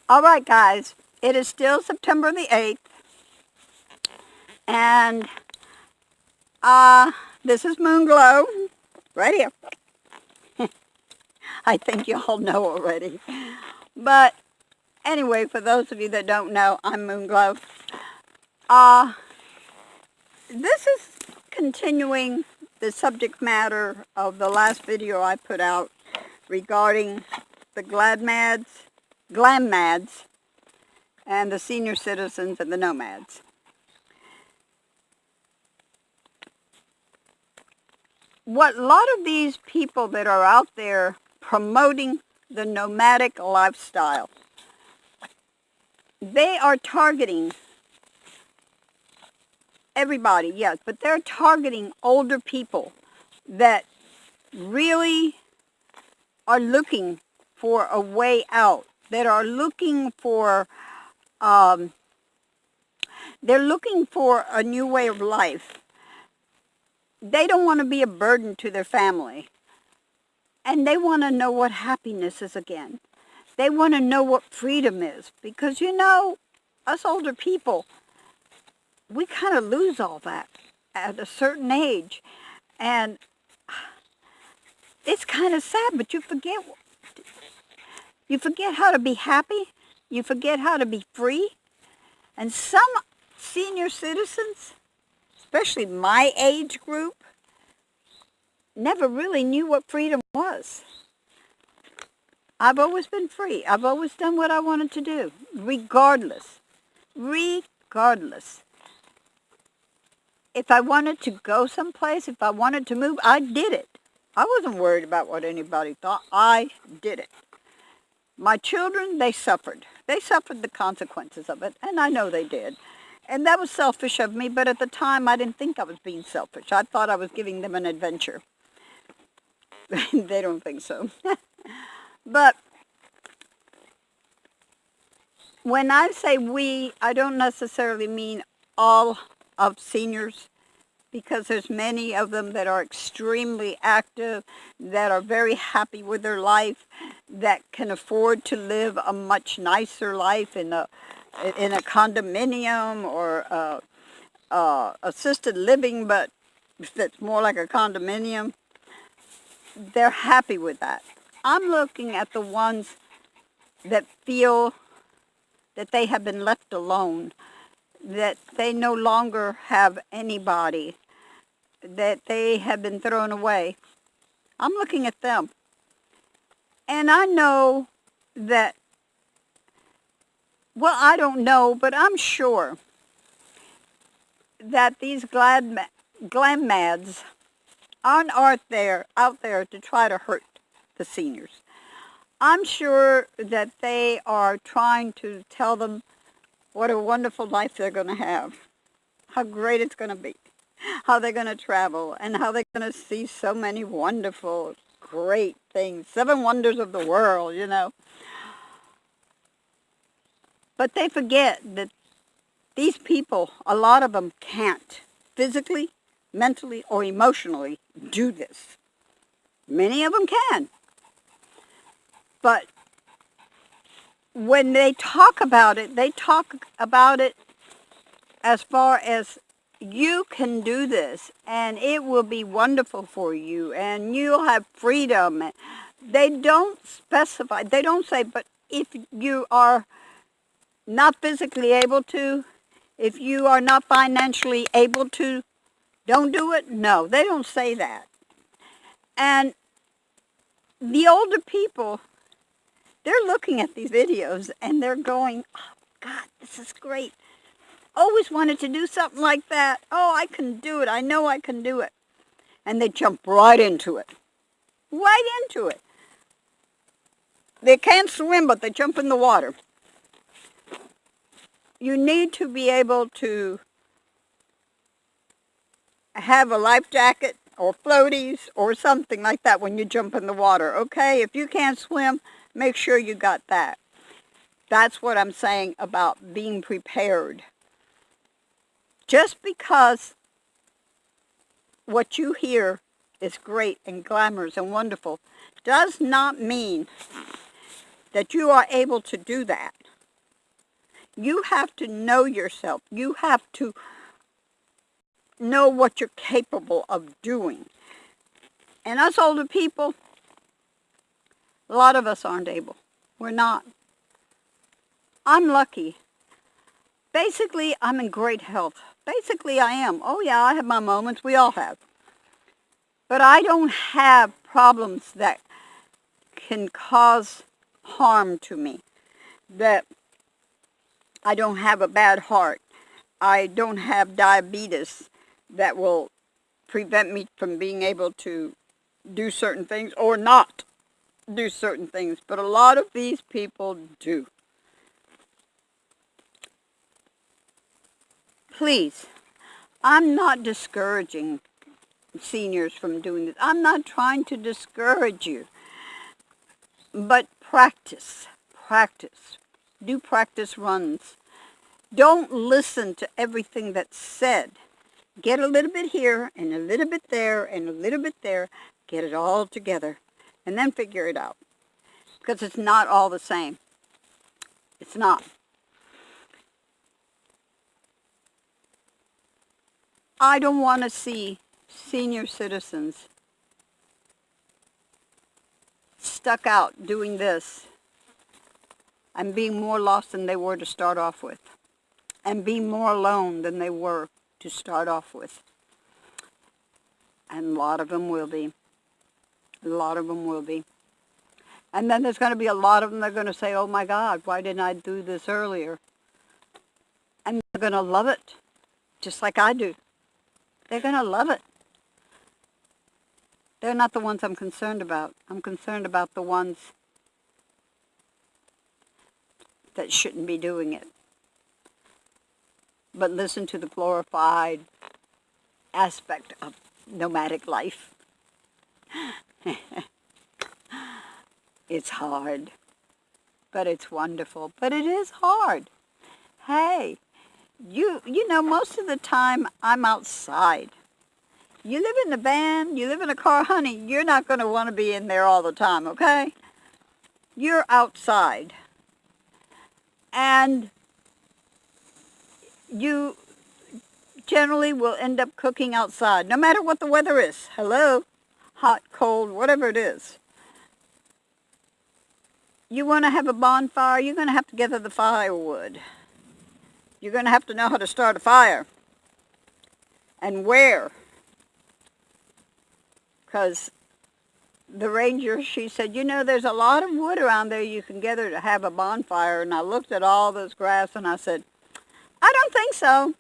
All right, guys, it is still September the 8th, and this is Moon Glow right here. I think you all know already. But anyway, for those of you that don't know, I'm Moon Glow. This is continuing the subject matter of the last video I put out regarding the Glam Mads, and the senior citizens and the Nomads. What a lot of these people that are out there promoting the nomadic lifestyle, they are targeting everybody, yes, but they're targeting older people that really are looking for a way out, that are looking for they're looking for a new way of life. They don't want to be a burden to their family. And they want to know what happiness is again. They want to know what freedom is. Because, you know, us older people, we kind of lose all that at a certain age. And it's kind of sad, but you forget how to be happy. You forget how to be free. And some senior citizens, especially my age group, never really knew what freedom was. I've always been free. I've always done what I wanted to do, regardless. Regardless. If I wanted to go someplace, if I wanted to move, I did it. I wasn't worried about what anybody thought. I did it. My children, they suffered. They suffered the consequences of it, and I know they did. And that was selfish of me, but at the time I didn't think I was being selfish. I thought I was giving them an adventure. They don't think so. But when I say we, I don't necessarily mean all of seniors, because there's many of them that are extremely active, that are very happy with their life, that can afford to live a much nicer life in a condominium or assisted living, but that's more like a condominium. They're happy with that. I'm looking at the ones that feel that they have been left alone, that they no longer have anybody, that they have been thrown away. I'm looking at them. And I know that, well, I don't know, but I'm sure that these glam mads aren't out there to try to hurt the seniors. I'm sure that they are trying to tell them what a wonderful life they're going to have, how great it's going to be, how they're going to travel, and how they're going to see so many wonderful, great things, 7 wonders of the world, you know. But they forget that these people, a lot of them can't physically, mentally, or emotionally do this. Many of them can. But when they talk about it as far as you can do this, and it will be wonderful for you, and you'll have freedom. They don't specify, they don't say, but if you are not physically able to, if you are not financially able to, don't do it. No, they don't say that. And the older people, they're looking at these videos and they're going, oh, God, this is great. Always wanted to do something like that. Oh, I can do it. I know I can do it. And they jump right into it. Right into it. They can't swim, but they jump in the water. You need to be able to have a life jacket or floaties or something like that when you jump in the water, okay? If you can't swim, make sure you got that. That's what I'm saying about being prepared. Just because what you hear is great and glamorous and wonderful does not mean that you are able to do that. You have to know yourself. You have to know what you're capable of doing. And us older people, a lot of us aren't able. We're not. I'm lucky. Basically, I'm in great health. Basically, I am. Oh yeah, I have my moments. We all have. But I don't have problems that can cause harm to me. That I don't have a bad heart. I don't have diabetes that will prevent me from being able to do certain things or not do certain things. But a lot of these people do. Please, I'm not discouraging seniors from doing this. I'm not trying to discourage you. But practice. Practice. Do practice runs. Don't listen to everything that's said. Get a little bit here and a little bit there and a little bit there. Get it all together and then figure it out. Because it's not all the same. It's not. I don't want to see senior citizens stuck out doing this and being more lost than they were to start off with, and being more alone than they were to start off with. And a lot of them will be. A lot of them will be. And then there's going to be a lot of them that are going to say, oh my God, why didn't I do this earlier? And they're going to love it, just like I do. They're going to love it. They're not the ones I'm concerned about. I'm concerned about the ones that shouldn't be doing it. But listen to the glorified aspect of nomadic life. It's hard, but it's wonderful. But it is hard. Hey, you know, most of the time I'm outside. You live in a van, you live in a car, honey, you're not going to want to be in there all the time, okay? You're outside. And you generally will end up cooking outside, no matter what the weather is. Hello? Hot, cold, whatever it is. You want to have a bonfire, you're going to have to gather the firewood. You're going to have to know how to start a fire. And where. Because the ranger, she said, you know, there's a lot of wood around there you can gather to have a bonfire. And I looked at all this grass and I said, I don't think so.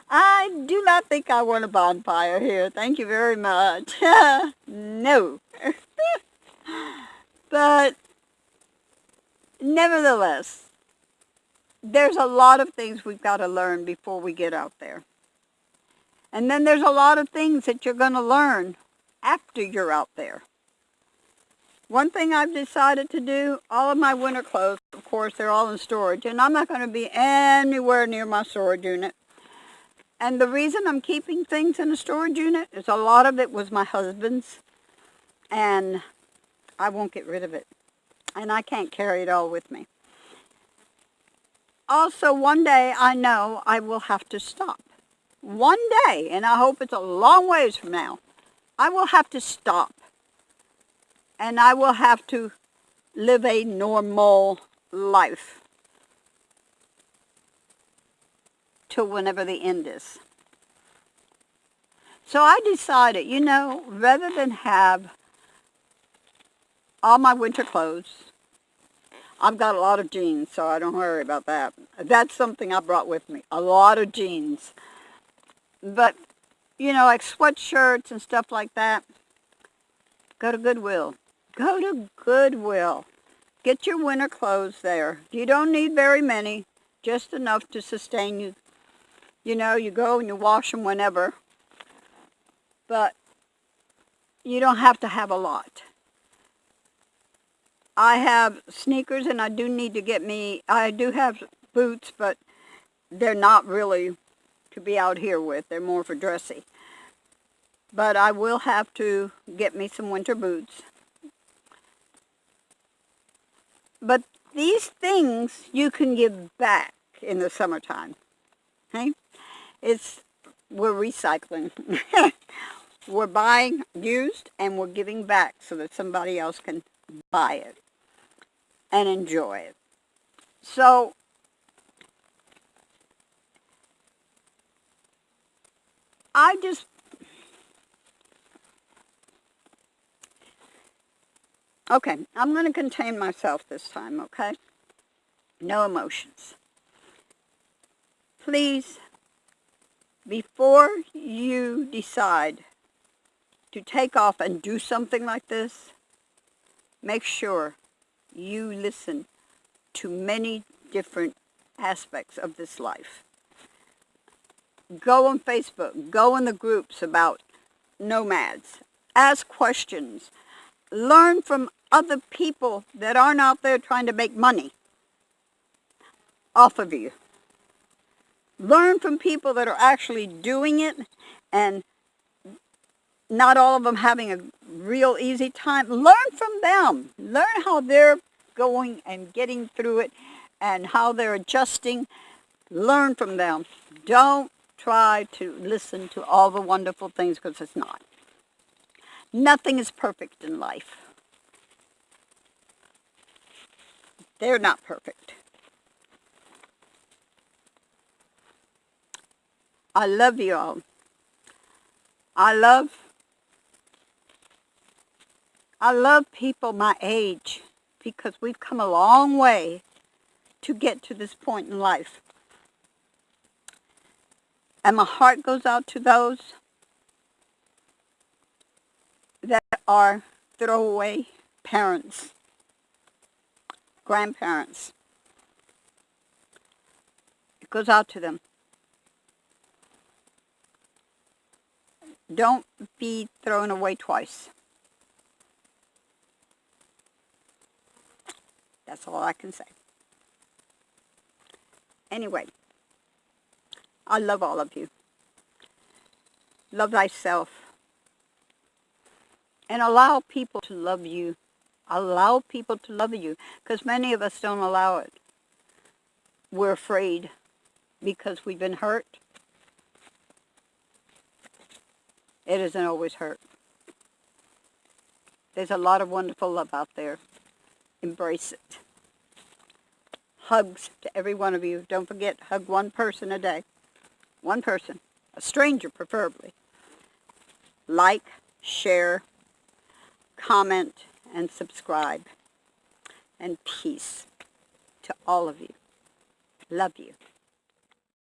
I do not think I want a bonfire here. Thank you very much. No. But nevertheless, there's a lot of things we've got to learn before we get out there. And then there's a lot of things that you're going to learn after you're out there. One thing I've decided to do, all of my winter clothes, of course, they're all in storage, and I'm not going to be anywhere near my storage unit. And the reason I'm keeping things in a storage unit is a lot of it was my husband's, and I won't get rid of it. And I can't carry it all with me. Also, one day I know I will have to stop. One day, and I hope it's a long ways from now, I will have to stop. And I will have to live a normal life till whenever the end is. So I decided, you know, rather than have all my winter clothes, I've got a lot of jeans, so I don't worry about that. That's something I brought with me, a lot of jeans. But, you know, like sweatshirts and stuff like that, go to Goodwill. Go to Goodwill. Get your winter clothes there. You don't need very many, just enough to sustain you. You know, you go and you wash them whenever. But you don't have to have a lot. I have sneakers and I do need to get me, I do have boots, but they're not really to be out here with. They're more for dressy. But I will have to get me some winter boots. But these things you can give back in the summertime. Okay? We're recycling. We're buying used and we're giving back so that somebody else can buy it and enjoy it. So okay, I'm going to contain myself this time, okay? No emotions. Please, before you decide to take off and do something like this, make sure you listen to many different aspects of this life. Go on Facebook, go in the groups about nomads, ask questions, learn from other people that aren't out there trying to make money off of you. Learn from people that are actually doing it and not all of them having a real easy time. Learn from them. Learn how they're going and getting through it and how they're adjusting. Learn from them. Don't try to listen to all the wonderful things because it's not. Nothing is perfect in life. They're not perfect. I love you all. I love people my age because we've come a long way to get to this point in life. And my heart goes out to those that are throwaway parents, grandparents. It goes out to them. Don't be thrown away twice. That's all I can say. Anyway, I love all of you. Love thyself. And allow people to love you. Allow people to love you. Because many of us don't allow it. We're afraid because we've been hurt. It isn't always hurt. There's a lot of wonderful love out there. Embrace it. Hugs to every one of you. Don't forget, hug one person a day. One person. A stranger, preferably. Like, share, comment, and subscribe. And peace to all of you. Love you.